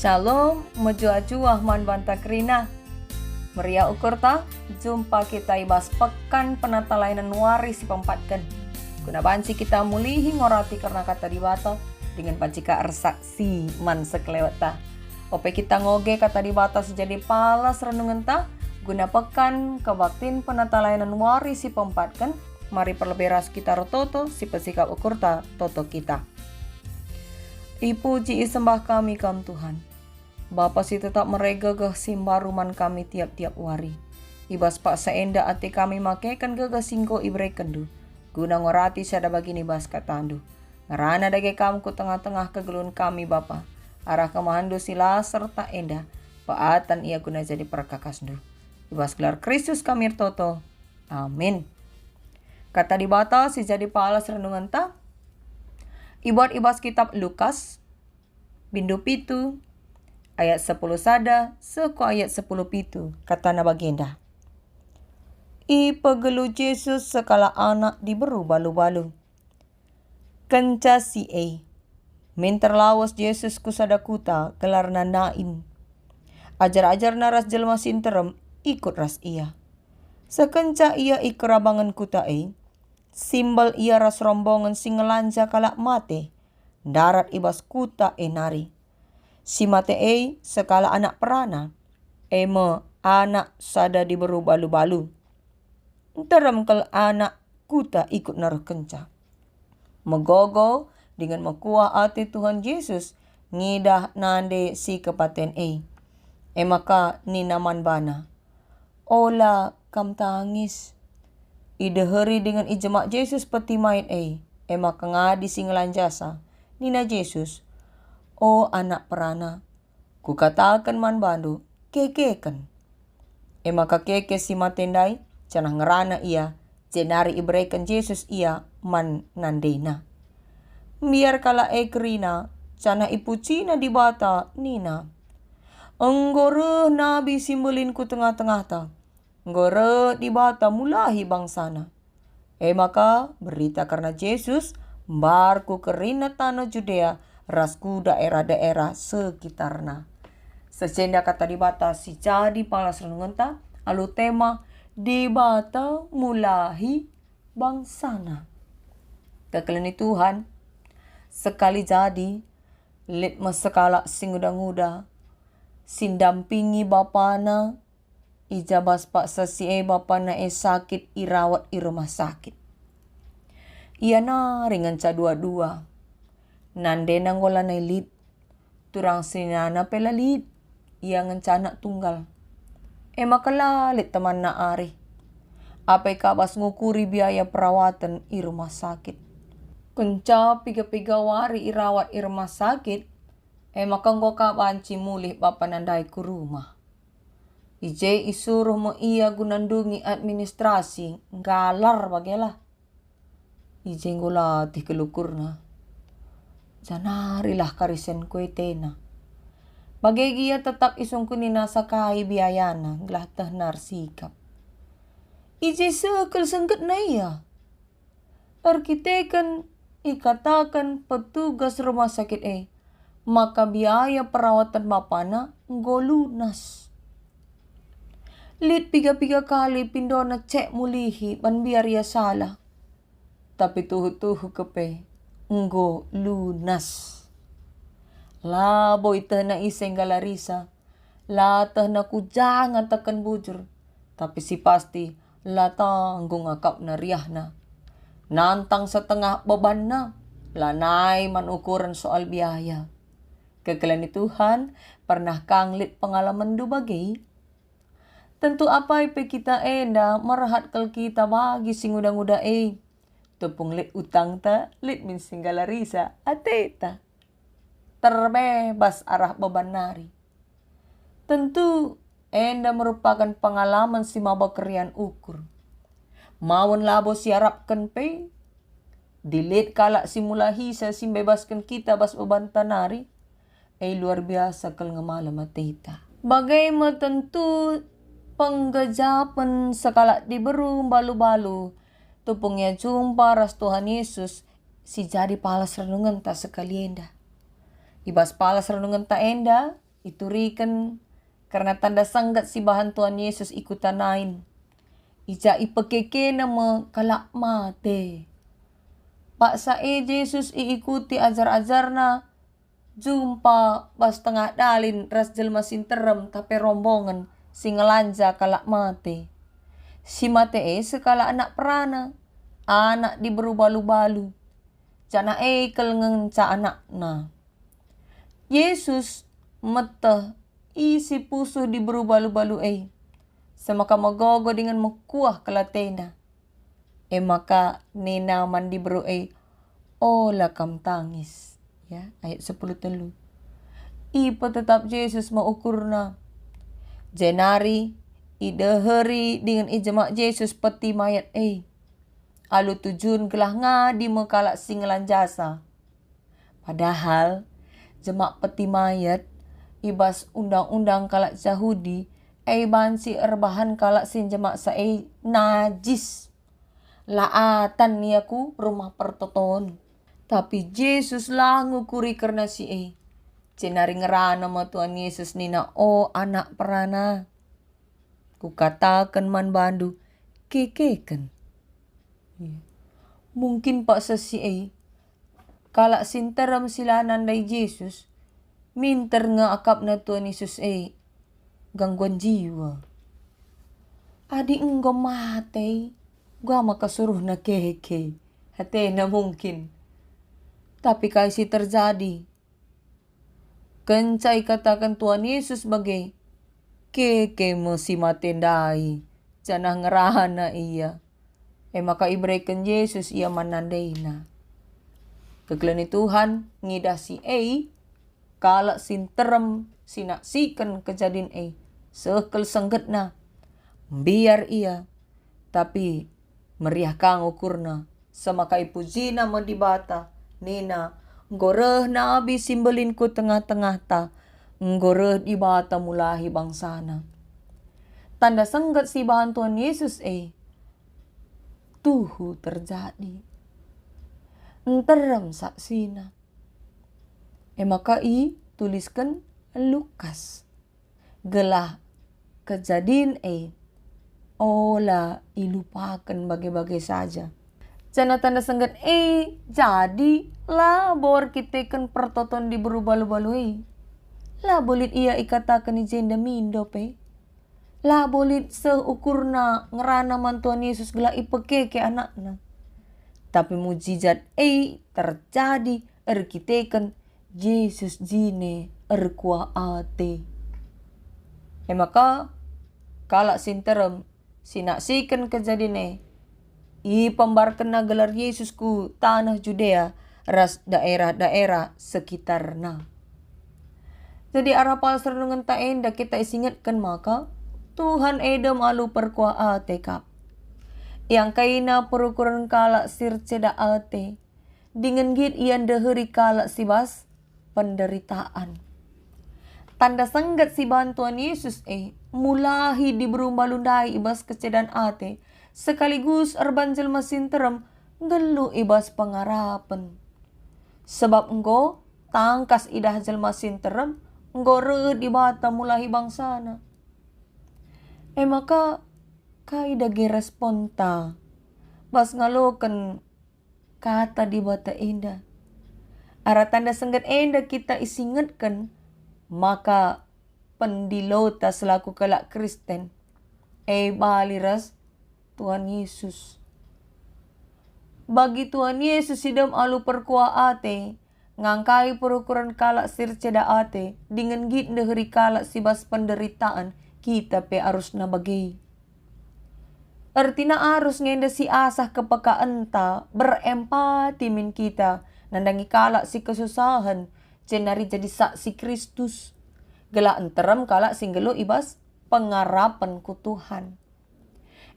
Shalom, mejuah-juah man banta kerina. Meria ukur ta, jumpa kita ibas pekan penata lainan wari si pempatkan. Guna banci kita mulihi ngorati karena kata dibata dengan banci ka ersaksi man sekelewat ta. Ope kita ngoge kata dibata sejadi palas renungan ta, guna pekan kebaktin penata lainan wari si pempatkan. Mari perleberas kita rototo si pesikap ukur ta toto kita. Ipuji isembah kami kam Tuhan. Bapa si tetap meregegeh simbaruman kami tiap-tiap wari. Ibas pak seenda ati kami makekan gegeh singko ibre kendu. Guna ngorati sada bagini bas katandu. Ngerana dage kam ku tengah-tengah kegelun kami Bapa. Arah kemahandu sila serta enda. Paatan ia guna jadi perkakasdu. Ibas gelar Kristus kami toto. Amin. Kata dibata si jadi palas renungan ta. Ibuat ibas kitab Lukas bindu pitu ayat 10 sada seku ayat 10 pitu kata na bagenda. I pegelu Yesus sekala anak diberu balu-balu. Kenca si min terlawas Yesus kusada kuta gelar nandain. Ajar-ajar naras jelma sinterem ikut ras ia. Sekenca ia ikerabangan kuta simbol ia ras rombongan singelanja kalak mate, darat ibas kuta nari. Si mate sekala anak perana, me anak sada diberu balu-balu. Teram kel anak kuta ikut naruh kenca. Megogo dengan mekuah ati Tuhan Yesus, ngidah nande si kepaten maka ninaman bana. Ola kam tangis. Ideheri dengan ijemak Yesus peti main maka ngadi singgelan jasa. Nina Yesus, o anak perana, ku katakan man bandu, kekekan. Maka keke si matendai, canah ngerana ia, jenari ibrekan Yesus ia man nandena. Biar kala kerina, canah ipucina di bata nina. Enggore nabi simbolin ku tengah-tengah ta. Gore di bata mulahi bangsana. Maka berita karena Yesus barku kerina tanah Judea rasku daerah-daerah sekitarna. Secenda kata di bata si jadi palas renungan ta alu tema di bata mulahi bangsana. Kekelani Tuhan sekali jadi litma sekala singuda-nguda sindampingi bapana ijabas pak sasi bapana sakit irawat i rumah sakit. Ia na ringan ca dua-dua. Nande nanggola na lit. Turang sinana pela lit. Ia ngencana tunggal. Makalalit teman na ari. Apai kabas ngukuri biaya perawatan i rumah sakit. Kenca piga-piga wari irawat i rumah sakit. Maka nggo kabanci mulih bapanandai ku rumah. Ije isuruh mo iya gunandungi administrasi galar bagela. Ije ngulati kelukurna. Janarilah karisen kue tena. Bagay ia tetap isong kunina sakai biayana nglatah narsikap. Ije sekel sengket na iya. Arkitekan ikatakan petugas rumah sakit maka biaya perawatan bapana ngolunas. Lit piga-piga kali pindona cek mulihi ban biar ia salah. Tapi tuhu-tuhu kepe nggo lunas. Labo ita na iseng galarisa. Latah na kujangan tekan bujur. Tapi si pasti latang ngakap na riyah na. Nantang setengah beban na. Lanai man ukuran soal biaya. Kekelani Tuhan pernah kanglit pengalaman du bagi. Tentu apa ipe kita enda merahat kel kita bagi singuda-nguda tepung lit utang ta lit min singgalarisa ateta. Terbebas arah beban nari. Tentu enda merupakan pengalaman si mabakerian ukur. Mawon labo siarapkan dilit kalak simulahi sa simbebaskan kita bas beban tanari. Luar biasa kel ngemalam ateta. Bagaimana tentu penggejapan sekala diberu balu-balu. Tupungnya jumpa ras Tuhan Yesus si jadi palas renungan tak sekali enda. Ibas palas renungan tak enda Iturikan karena tanda sanggat si bahan Tuhan Yesus ikutanain. Ija ipekeke nama kalak mate. Paksa Yesus iikuti ajar-ajarna. Jumpa pas tengah dalin ras jelma sinterem tapi rombongan singelanja kalak mate. Si mate sekala anak perana. Anak di berubalu-balu. Jana kelengenca anakna. Yesus meteh isi pusuh di berubalu-balu semaka magogo dengan mekuah kelatena. Maka nena mandi beru ola kam tangis. Ya, ayat 10 telu. Ipa tetap Yesus maukurna. Jenari ideheri dengan ijemak Yesus peti mayat alu tujun gelah ngadi mekalak singgelan jasa. Padahal jemak peti mayat ibas undang-undang kalak Yahudi bansi erbahan kalak sin jemak sa najis. Laatan niaku rumah pertoton. Tapi Yesus langu kuri karena si Cenari ngerana ma Tuhan Yesus nina anak perana. Kukatakan man bandu kekeken. Mungkin pak sesi kalak sinteram silanan dari Yesus minter ngeakap na Tuhan Yesus gangguan jiwa. Adi enggo mate gua maka suruh na keke. Hatena mungkin. Tapi kasih terjadi. Kencai katakan Tuhan Yesus bagai keke mesi matendai. Janah ngerahana iya. Maka ibrekan Yesus ia manandaina. Kegelani Tuhan ngidasi kalak sinterem sinaksikan kejadian sekel senggetna. Biar ia. Tapi meriah kang ukurna. Semaka ipujina medibata. Nina, ngoreh na abis simbelinku tengah-tengah ta. Ngoreh di bata mulahi bangsana. Tanda senggat si bahan Tuhan Yesus tuhu terjadi. Enterem saksina. Maka tuliskan Lukas. Gelah kejadian ola ilupakan bagai-bagai saja. Jana tanda senggat jadi lah bor kita kan pertoton di berubalu-balu lah bolit ia ikatakan jenda mindo lah bolit seukurna ngerana mantuan Yesus gela ipekeke anakna. Tapi mujizat terjadi erkitekan Yesus jine erkua ate. Maka kalak sinterem sinaksikan kejadian pembarkan na gelar Yesus ku tanah Judea ras daerah-daerah sekitarna. Jadi arapal serenungan ta enda kita isingatkan maka Tuhan edem alu perkua ate yang kaina perukuran kalak sirceda ate dengan git ian deheri kalak sibas penderitaan. Tanda senggat si bantuan Yesus mulahi di berumbalundai ibas kecedan ate sekaligus erbanjel mesin terem gelu ibas pengarapan. Sebab engko tangkas idah jelma sinterem engko re di bata mulahi bangsana. Maka kaida ge responta bas ngaloken kata di bata enda. Ara tanda senggat enda kita isingatkan maka pendilota selaku kelak Kristen baliras Tuhan Yesus. Bagi Tuhan Yesus sidam alu perkua ate ngangkai perukuran kalak sirceda ate dengan git deheri kalak sibas penderitaan kita harus nabagi. Artina harus ngenda si asah kepekaan ta berempati min kita nandangi kalak si kesusahan cenari jadi saksi Kristus. Gela enterem kalak singgelo ibas pengarapan ku Tuhan.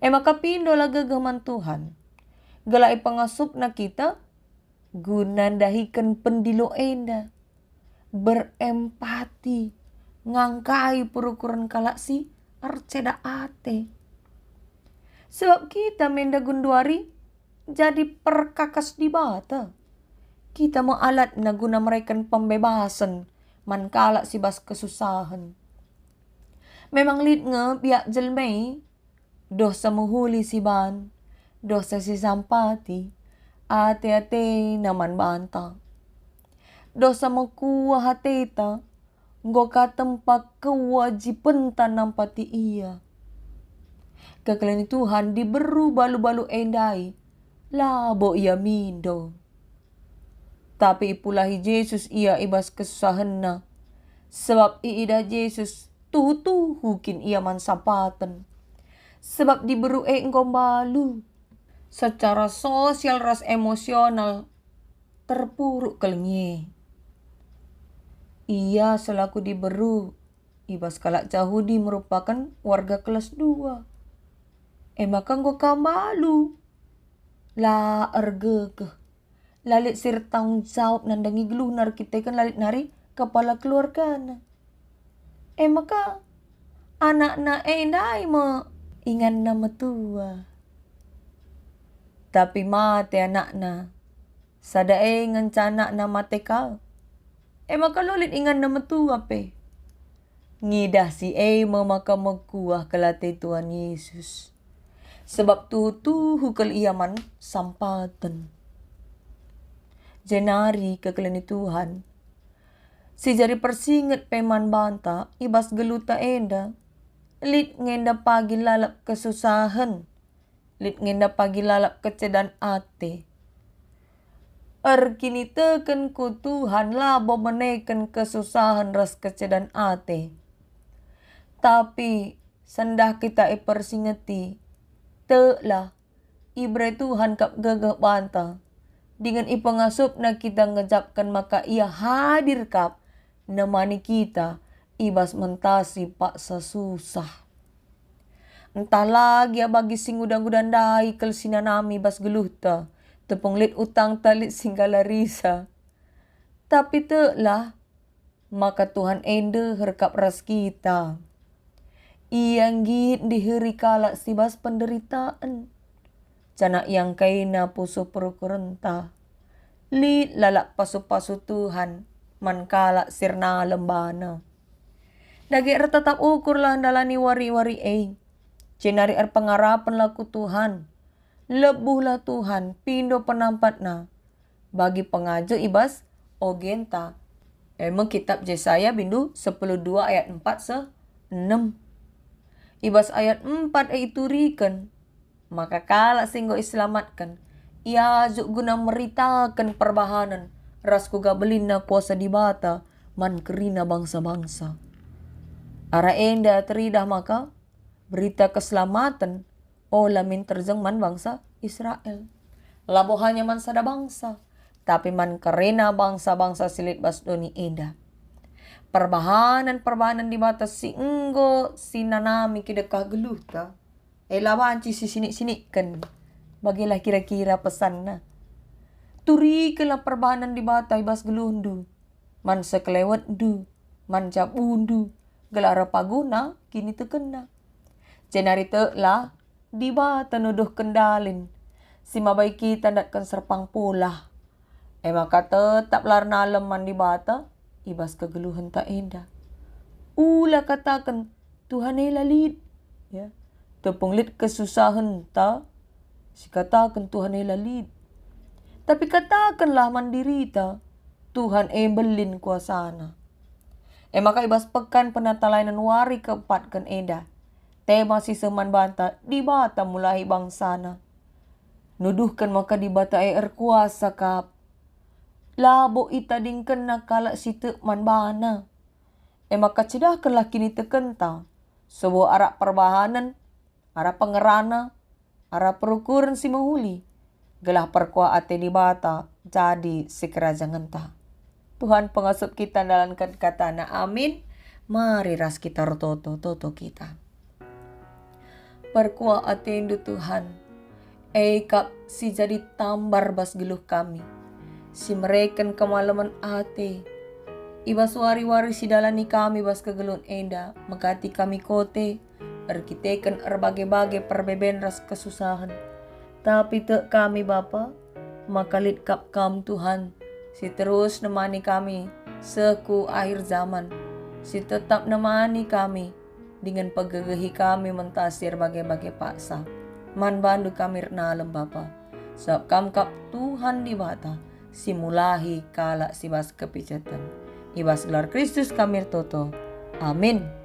Maka pindo lah gagaman Tuhan. Gelai pengasup na kita guna dahikan pendilo enda. Berempati. Ngangkai perukuran kalak si arceda ate. Sebab kita menda gunduari jadi perkakas di bata. Kita mau alat na guna mereka pembebasan man kalak si bas kesusahan. Memang lid nge biak jelmei, dosa muhuli si ban, dosa si sampati, ate-ate naman banta. Dosa makuwa hateta, ngoka tempat kewajiban tanam pati iya. Kekalian Tuhan diberu balu-balu endai, labo ia mindo. Tapi ipulahi Yesus ia ibas kesusahan na, sebab iida Yesus tuhu hukin ia mansampatan. Sebab diberu ngombalu, secara sosial ras emosional terpuruk kelenye. Ia selaku diberu, ibas kalak Yahudi merupakan warga kelas 2. Maka nggo kamalu. La ergegeh. Lalit sir tanggung jawab nandangi gelunar kita kan lalit nari kepala keluarga na. Maka anak na endai mo ingan nama tua. Tapi mate anak na. Sada ngancana na mate kau. Maka lolit ingan nama tua pe. Ngidah si maka mekuah kelate Tuhan Yesus. Sebab tuhu keliaman sampatan. Jenari kekelian Tuhan. Si jari persinget peman banta ibas geluta enda. Lit ngenda pagi lalap kesusahan. Lit ngenda pagi lalap kecedan ate. Kini teken ku Tuhan labo menekan kesusahan ras kecedan ate. Tapi sendah kita persingeti. Telah ibre Tuhan kap gagah banta. Dengan ipengasup na kita ngejapkan maka ia hadir kap. Nemani kita ibas mentasi paksa susah. Entah lagi ya bagi sing udang-udang dai kel sinanami bas geluhta. Tepung lit utang talit singgala risa. Tapi telah maka Tuhan ende herkap ras kita. Yang git diheri kalak sibas penderitaan. Canak yang kaina puso perkurenta. Lit lalak pasu-pasu Tuhan. Man kalak sirna lembana. Dagi tetap ukur lah dalani wari-wari Cenari pengarapan laku Tuhan. Lebuhlah Tuhan pindo penampat na. Bagi pengajo ibas ogenta. Emang kitab Yesaya bindu 10:2 ayat 4 6. Ibas ayat 4 itu riken. Maka kala singgo iselamatkan. Ia juk guna meritakan perbahanan. Ras kugabelin na kuasa di bata. Man kerina bangsa-bangsa. Ara enda teridah maka. Berita keselamatan. Lamin terjengman bangsa Israel. Labo hanya man sada bangsa. Tapi man kerina bangsa-bangsa silit basdoni enda. Perbahanan di mata si enggo sinanami kidekah geluhta. Lawanci si sini kan. Bagilah kira-kira pesan na. Turi kela perbahanan di mata ibas gelundu. Man sekelewat du. Man cabundu. Gelara paguna kini tekena. Jenari telah di bata nuduh kendalin. Si mabai kita ndatkan serpang polah. Maka tetap larna leman di bata. Ibas kegeluhan tak indah. Ula katakan Tuhan lalit. Ya. Tepung lit kesusahan tak. Si katakan Tuhan lalit. Tapi katakanlah mandirita. Tuhan belin kuasana. Maka ibas pekan penatalainan wari keempat kan indah. Tema si seman banta di bata mulai bangsana. Nuduhkan maka di bata kuasa kap. Labo ita dingken na kalak si man bana. Maka cedahkanlah kini tekenta. Sebuah arak perbahanan, arak pengerana, arak perukuran si mahuli. Gelah perkua ate di bata, jadi si kerajaan ta. Tuhan pengasup kita dalam kata na amin. Mari ras kita rototo kita. Perkua ate indu Tuhan. Kap si jadi tambar bas geluh kami. Si mereken kemalaman ate. Ibas wari-wari si dalani kami bas kegelun enda. Megati kami kote. Arkiteken berbagai-bagai perbeben ras kesusahan. Tapi te kami Bapa. Makalit kap kam Tuhan. Si terus nemani kami. seku akhir zaman. Si tetap nemani kami dengan pegagahi kami mentasir bagai-bagai paksa. Man bandu kami renalem Bapa. Sebab kamkap Tuhan di bata, simulahi kalak sibas kepicatan. Ibas gelar Kristus kami toto. Amin.